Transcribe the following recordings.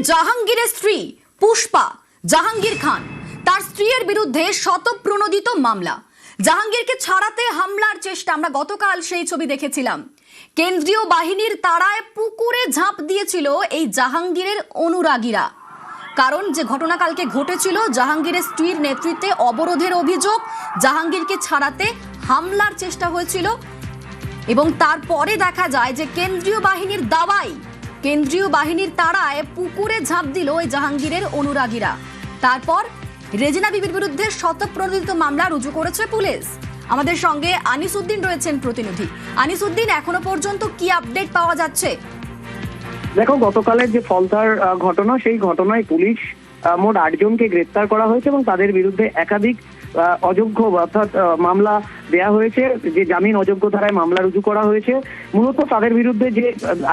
জাহাঙ্গীরের স্ত্রী পুষ্পা জাহাঙ্গীর খান তার স্ত্রীর বিরুদ্ধে শতপ্রণোদিত মামলা। জাহাঙ্গীরকে ছাড়াতে হামলার চেষ্টা, আমরা গতকাল সেই ছবি দেখেছিলাম। কেন্দ্রীয় বাহিনীর তাড়ায় পুকুরে ঝাঁপ দিয়েছিল এই জাহাঙ্গীরের অনুরাগীরা। কারণ যে ঘটনা কালকে ঘটেছিল, জাহাঙ্গীরের স্ত্রীর নেতৃত্বে অবরোধের অভিযোগ, জাহাঙ্গীরকে ছাড়াতে হামলার চেষ্টা হয়েছিল এবং তারপরে দেখা যায় যে কেন্দ্রীয় বাহিনীর দাওয়াই, কেন্দ্রীয় বাহিনীর তাড়ায় পুকুরে ঝাঁপ দিল এই জাহাঙ্গীরের অনুরাগীরা। তারপর রেজিনা বিবির বিরুদ্ধে শতপ্রণোদিত মামলা রুজু করেছে পুলিশ। আমাদের সঙ্গে আনিসউদ্দিন রয়েছেন প্রতিনিধি। আনিসউদ্দিন, এখনো পর্যন্ত কি আপডেট পাওয়া যাচ্ছে? দেখো, গতকালের যে ফলতার ঘটনা, সেই ঘটনায় পুলিশ মোট 8 জনকে গ্রেপ্তার করা হয়েছে এবং তাদের বিরুদ্ধে একাধিক অযোগ্য অর্থাৎ মামলা দেয়া হয়েছে, যে জামিন অযোগ্য ধারায় মামলা রুজু করা হয়েছে। মূলত তাদের বিরুদ্ধে যে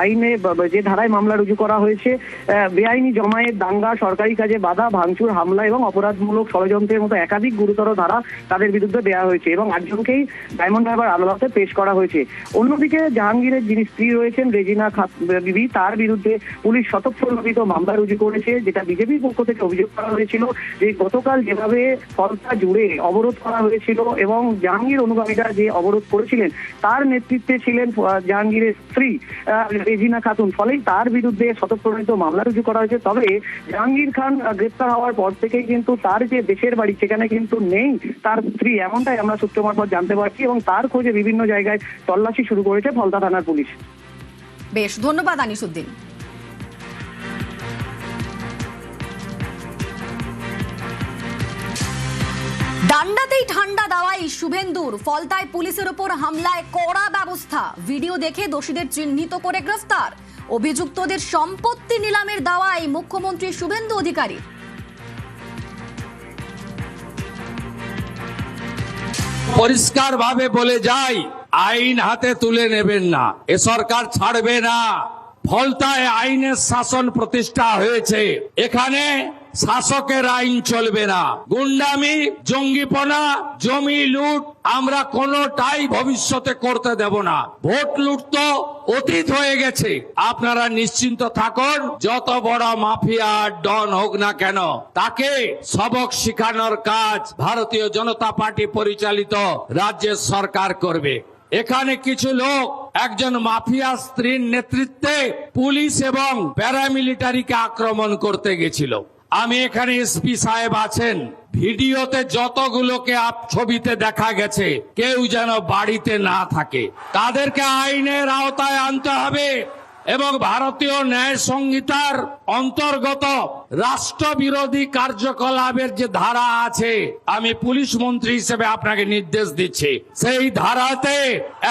আইনে যে ধারায় মামলা রুজু করা হয়েছে, বেআইনি জমায়েত, দাঙ্গা, সরকারি কাজে বাধা, ভাঙচুর, হামলা এবং অপরাধমূলক ষড়যন্ত্রের মতো একাধিক গুরুতর ধারা তাদের বিরুদ্ধে দেওয়া হয়েছে এবং 8 জনকেই ডায়মন্ড হারবার আদালতে পেশ করা হয়েছে। অন্যদিকে জাহাঙ্গীরের যিনি স্ত্রী রয়েছেন রেজিনা বিবি, তার বিরুদ্ধে পুলিশ শতপ্রণোদিত মামলা রুজু করেছে, যেটা বিজেপির পক্ষ থেকে অভিযোগ করা হয়েছিল যে গতকাল যেভাবে ফলতা জুড়ে অবরোধ করা হয়েছিল এবং জাহাঙ্গীর অনুগামীরা যে অবরোধ করেছিলেন তার নেতৃত্বে ছিলেন জাহাঙ্গীরের স্ত্রী রেজিনা খাতুন, ফলেই তার বিরুদ্ধে শতপ্রণোদিত মামলা রুজু করা হয়েছে। তবে জাহাঙ্গীর খান গ্রেপ্তার হওয়ার পর থেকেই কিন্তু তার যে দেশের বাড়ি সেখানে কিন্তু নেই তার স্ত্রী, এমনটাই আমরা সূত্র মারফত জানতে পারছি এবং তার খোঁজে বিভিন্ন জায়গায় তল্লাশি শুরু করেছে ফলতা থানার পুলিশ। বেশ, ধন্যবাদ আনিসউদ্দিন। ডান্ডাতেই ঠান্ডা দাওয়াই শুভেন্দুর, ফলতায় পুলিশের উপর হামলায় কড়া ব্যবস্থা, ভিডিও দেখে দোষীদের চিহ্নিত করে গ্রেফতার, অভিযুক্তদের সম্পত্তি নিলামের দাওয়াই মুখ্যমন্ত্রী শুভেন্দু অধিকারী। পরিষ্কার ভাবে বলে যাই, আইন হাতে তুলে নেবেন না, এ সরকার ছাড়বে না। ফলতায় আইনের শাসন প্রতিষ্ঠা হয়েছে, এখানে শাসকের আইন চলবে না। গুন্ডামি, জঙ্গিপনা, জমি লুট আমরা কোনোটাই ভবিষ্যতে করতে দেব না। ভোট লুট তো অতীত হয়ে গেছে, আপনারা নিশ্চিন্ত থাকুন। যত বড় মাফিয়া ডন হোক না কেন, তাকে সবক শিখানোর কাজ ভারতীয় জনতা পার্টি পরিচালিত রাজ্যের সরকার করবে। এখানে কিছু লোক একজন মাফিয়া স্ত্রীর নেতৃত্বে পুলিশ এবং প্যারামিলিটারিকে আক্রমণ করতে গেছিল। আমি এখানে এসপি সাহেব আছেন, ভিডিওতে যতগুলোকে ছবিতে দেখা গেছে কেউ যেন বাড়িতে না থাকে, তাদেরকে আইনের আওতায় আনতে হবে এবং ভারতীয় ন্যায় সংহিতার অন্তর্গত রাষ্ট্রবিরোধী কার্যকলাপের যে ধারা আছে, আমি পুলিশ মন্ত্রী হিসেবে আপনাকে নির্দেশ দিচ্ছি, সেই ধারাতে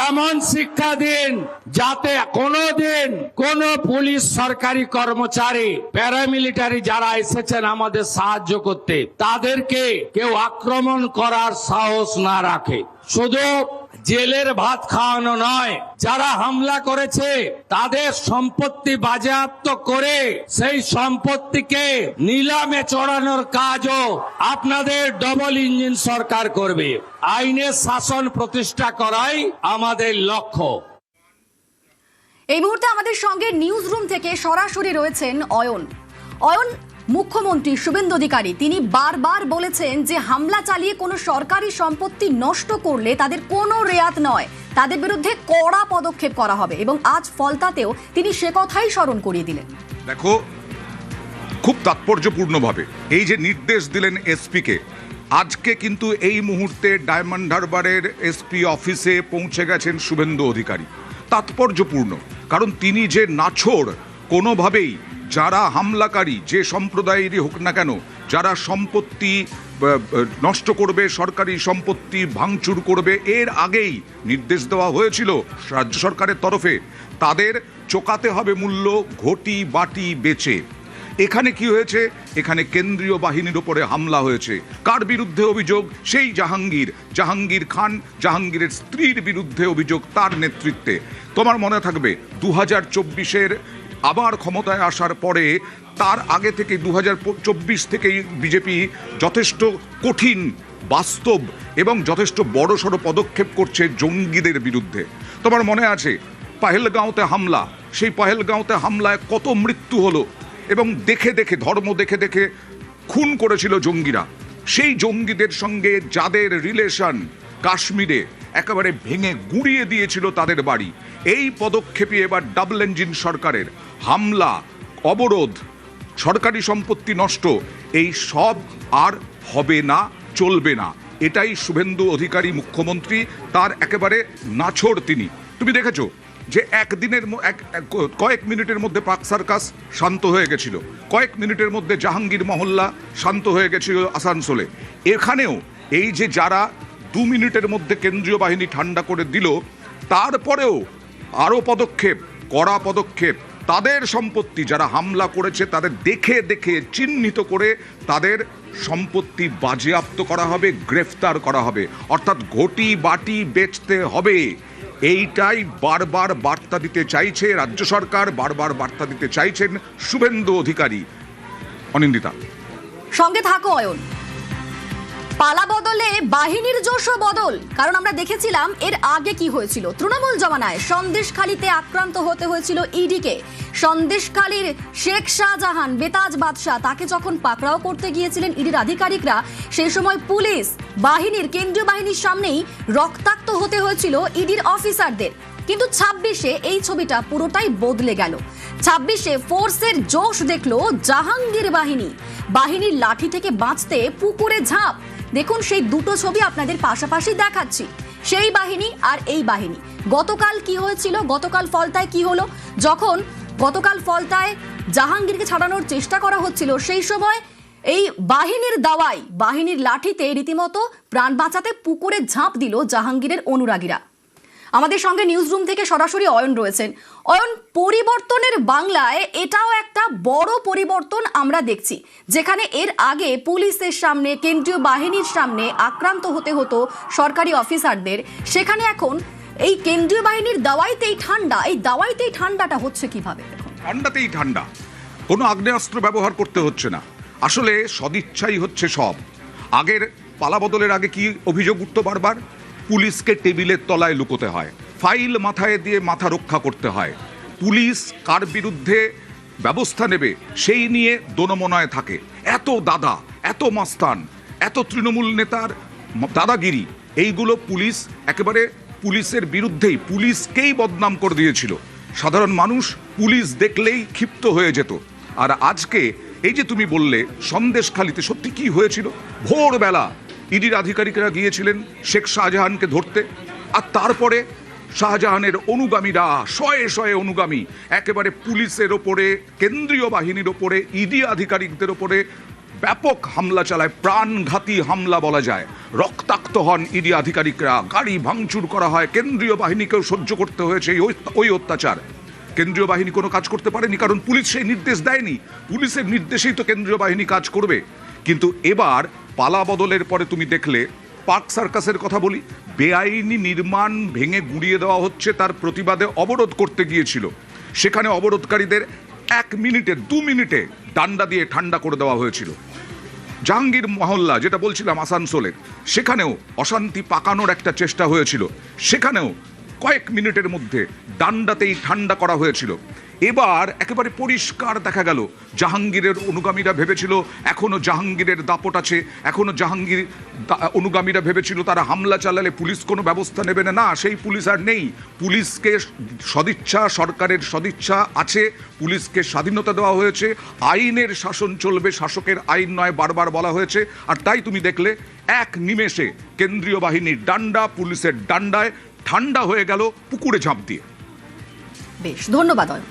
এমন শিক্ষা দিন যাতে কোনোদিন কোন পুলিশ সরকারি কর্মচারী, প্যারামিলিটারি যারা এসেছেন আমাদের সাহায্য করতে, তাদেরকে কেউ আক্রমণ করার সাহস না রাখে। শুধু জেলের ভাত খাওয়ানো নয়, যারা হামলা করেছে তাদের সম্পত্তি বাজেয়াপ্ত করে সেই সম্পত্তিকে নিলামে চড়ানোর কাজও আপনাদের ডবল ইঞ্জিন সরকার করবে। আইনের শাসন প্রতিষ্ঠা করাই আমাদের লক্ষ্য। এই মুহূর্তে আমাদের সঙ্গে নিউজ রুম থেকে সরাসরি রয়েছেন অয়ন। অয়ন, মুখ্যমন্ত্রী শুভেন্দু অধিকারী তিনি বারবার বলেছেন যে হামলা চালিয়ে কোনো সরকারি সম্পত্তি নষ্ট করলে তাদের কোনো রেয়াত নয়, তাদের বিরুদ্ধে কড়া পদক্ষেপ করা হবে এবং আজ ফলতাতেও তিনি সে কথাই স্মরণ করিয়ে দিলেন। দেখো, খুব তাৎপর্যপূর্ণভাবে এই যে নির্দেশ দিলেন এসপিকে, আজকে কিন্তু এই মুহূর্তে ডায়মন্ড হারবারের এসপি অফিসে পৌঁছে গেছেন শুভেন্দু অধিকারী। তাৎপর্যপূর্ণ, কারণ তিনি যে নাছোড়, কোনোভাবেই যারা হামলাকারী যে সম্প্রদায়েরই হোক না কেন, যারা সম্পত্তি নষ্ট করবে, সরকারি সম্পত্তি ভাঙচুর করবে, এর আগেই নির্দেশ দেওয়া হয়েছিল রাজ্য সরকারের তরফে, তাদের চোকাতে হবে মূল্য ঘটি বাটি বেচে। এখানে কি হয়েছে? এখানে কেন্দ্রীয় বাহিনীর উপরে হামলা হয়েছে। কার বিরুদ্ধে অভিযোগ? সেই জাহাঙ্গীর খান, জাহাঙ্গীরের স্ত্রীর বিরুদ্ধে অভিযোগ, তার নেতৃত্বে। তোমার মনে থাকবে 2024-এর আবার ক্ষমতায় আসার পরে, তার আগে থেকে 2024 থেকেই বিজেপি যথেষ্ট কঠিন, বাস্তব এবং যথেষ্ট বড়সড় পদক্ষেপ করছে জঙ্গিদের বিরুদ্ধে। তোমার মনে আছে পাহেলগাঁওতে হামলা, সেই পাহেলগাঁওতে হামলায় কত মৃত্যু হলো, এবং দেখে দেখে ধর্ম দেখে দেখে খুন করেছিল জঙ্গিরা, সেই জঙ্গিদের সঙ্গে যাদের রিলেশন কাশ্মীরে একেবারে ভেঙে গুঁড়িয়ে দিয়েছিল তাদের বাড়ি, এই পদক্ষেপে এবার ডাবল ইঞ্জিন সরকারের হামলা, অবরোধ, সরকারি সম্পত্তি নষ্ট, এই সব আর হবে না, চলবে না। এটাই শুভেন্দু অধিকারী মুখ্যমন্ত্রী, তার একেবারে নাছোড় তিনি। তুমি দেখেছো যে একদিনের কয়েক মিনিটের মধ্যে পাক সার্কাস শান্ত হয়ে গেছিল, কয়েক মিনিটের মধ্যে জাহাঙ্গীর মহল্লা শান্ত হয়ে গেছিল আসানসোলে। এখানেও এই যে যারা 2 মিনিটের মধ্যে কেন্দ্রীয় বাহিনী ঠান্ডা করে দিল, তারপরেও আরও পদক্ষেপ, কড়া পদক্ষেপ, তাদের সম্পত্তি যারা হামলা করেছে তাদের দেখে দেখে চিহ্নিত করে তাদের সম্পত্তি বাজেয়াপ্ত করা হবে, গ্রেফতার করা হবে, অর্থাৎ ঘটি বাটি বেচতে হবে। এইটাই বারবার বার্তা দিতে চাইছে রাজ্য সরকার, বারবার বার্তা দিতে চাইছেন শুভেন্দু অধিকারী। অনিন্দিতা, সঙ্গে থাকো অয়ন। পালা বদলে বাহিনীর জোশও বদল, কারণ আমরা দেখেছিলাম এর আগে কি হয়েছিল। তৃণমূল জমানায় সন্দেশখালীতে আক্রান্ত হতে হয়েছিল ইডিকে। সন্দেশখালীর শেখ শাহজাহান বেতাজ বাদশাহ, তাকে যখন পাকড়াও করতে গিয়েছিলেন ইডির আধিকারিকরা, সেই সময় পুলিশ বাহিনীর, কেন্দ্রীয় বাহিনীর সামনেই রক্তাক্ত হতে হয়েছিল ইডির অফিসারদের। কিন্তু 26-এ এই ছবিটা পুরোটাই বদলে গেল। 26-এ ফোর্সের জোশ দেখলো জাহাঙ্গীর বাহিনী। বাহিনীর লাঠি থেকে বাঁচতে পুকুরে ঝাঁপ। দেখুন সেই দুটো ছবি আপনাদের পাশাপাশি দেখাচ্ছি, সেই বাহিনী আর এই বাহিনী। গতকাল কি হয়েছিল, গতকাল ফলতায় কি হলো? যখন গতকাল ফলতায় জাহাঙ্গীরকে ছাড়ানোর চেষ্টা করা হচ্ছিল, সেই সময় এই বাহিনীর দাওয়াই, বাহিনীর লাঠিতে রীতিমতো প্রাণ বাঁচাতে পুকুরে ঝাঁপ দিল জাহাঙ্গীরের অনুরাগীরা। আমাদের সঙ্গে নিউজ রুম থেকে সরাসরি অয়ন রয়েছেন। অয়ন, পরিবর্তনের বাংলায় এটাও একটা বড় পরিবর্তন আমরা দেখছি, যেখানে এর আগে পুলিশের সামনে, কেন্দ্রীয় বাহিনীর সামনে আক্রান্ত হতে হতো সরকারি অফিসারদের, সেখানে এখন এই কেন্দ্রীয় বাহিনীর দাওয়াইতেই ঠান্ডা। এই দাওয়াইতেই ঠান্ডাটা হচ্ছে কিভাবে? ঠান্ডাতেই ঠান্ডা, কোনো আগ্নেয়াস্ত্র ব্যবহার করতে হচ্ছে না, আসলে সদিচ্ছাই হচ্ছে সব। আগের পালা বদলের আগে কি অভিযোগ উঠত বারবার? পুলিশকে টেবিলের তলায় লুকোতে হয়, ফাইল মাথায় দিয়ে মাথা রক্ষা করতে হয়, পুলিশ কার বিরুদ্ধে ব্যবস্থা নেবে সেই নিয়ে দোনমনয় থাকে। এত দাদা, এত মাস্তান, এত তৃণমূল নেতার দাদাগিরি, এইগুলো পুলিশ একেবারে পুলিশের বিরুদ্ধেই, পুলিশকেই বদনাম করে দিয়েছিল। সাধারণ মানুষ পুলিশ দেখলেই ক্ষিপ্ত হয়ে যেত। আর আজকে এই যে তুমি বললে সন্দেশখালীতে সত্যি কি হয়েছিল, ভোরবেলা ইডির আধিকারিকরা গিয়েছিলেন শেখ শাহজাহানকে ধরতে, আর তারপরে শাহজাহানের অনুগামীরা, শয়ে শয়ে অনুগামী একেবারে পুলিশের ওপরে, কেন্দ্রীয় বাহিনীর ওপরে, ইডি আধিকারিকদের ওপরে ব্যাপক হামলা চালায়, প্রাণঘাতী হামলা বলা যায়। রক্তাক্ত হন ইডি আধিকারিকরা, গাড়ি ভাঙচুর করা হয়, কেন্দ্রীয় বাহিনীকেও সহ্য করতে হয়েছে ওই অত্যাচার। কেন্দ্রীয় বাহিনী কোনো কাজ করতে পারেনি, কারণ পুলিশ সেই নির্দেশ দেয়নি। পুলিশের নির্দেশেই তো কেন্দ্রীয় বাহিনী কাজ করবে। কিন্তু এবার পালা বদলের পরে তুমি দেখলে, পার্ক সার্কাসের কথা বলি, বেআইনি নির্মাণ ভেঙে গুঁড়িয়ে দেওয়া হচ্ছে, তার প্রতিবাদে অবরোধ করতে গিয়েছিল, সেখানে অবরোধকারীদের 1 মিনিটে 2 মিনিটে ডান্ডা দিয়ে ঠান্ডা করে দেওয়া হয়েছিল। জাহাঙ্গীর মহল্লা যেটা বলছিলাম আসানসোলের, সেখানেও অশান্তি পাকানোর একটা চেষ্টা হয়েছিল, সেখানেও কয়েক মিনিটের মধ্যে ডান্ডাতেই ঠান্ডা করা হয়েছিল। এবার একেবারে পরিষ্কার দেখা গেল জাহাঙ্গীরের অনুগামীরা ভেবেছিল এখনো জাহাঙ্গীরের দাপট আছে, এখনো জাহাঙ্গীর অনুগামীরা ভেবেছিল তারা হামলা চালালে পুলিশ কোনো ব্যবস্থা নেবে না। না, সেই পুলিশ আর নেই। পুলিশকে সদিচ্ছা, সরকারের সদিচ্ছা আছে, পুলিশকে স্বাধীনতা দেওয়া হয়েছে, আইনের শাসন চলবে, শাসকের আইন নয় বারবার বলা হয়েছে। আর তাই তুমি দেখলে এক নিমেষে কেন্দ্রীয় বাহিনীর ডান্ডা পুলিশের ডান্ডায় ঠান্ডা হয়ে গেল পুকুরে ঝাঁপ দিয়ে। বেশ, ধন্যবাদ অয়ন।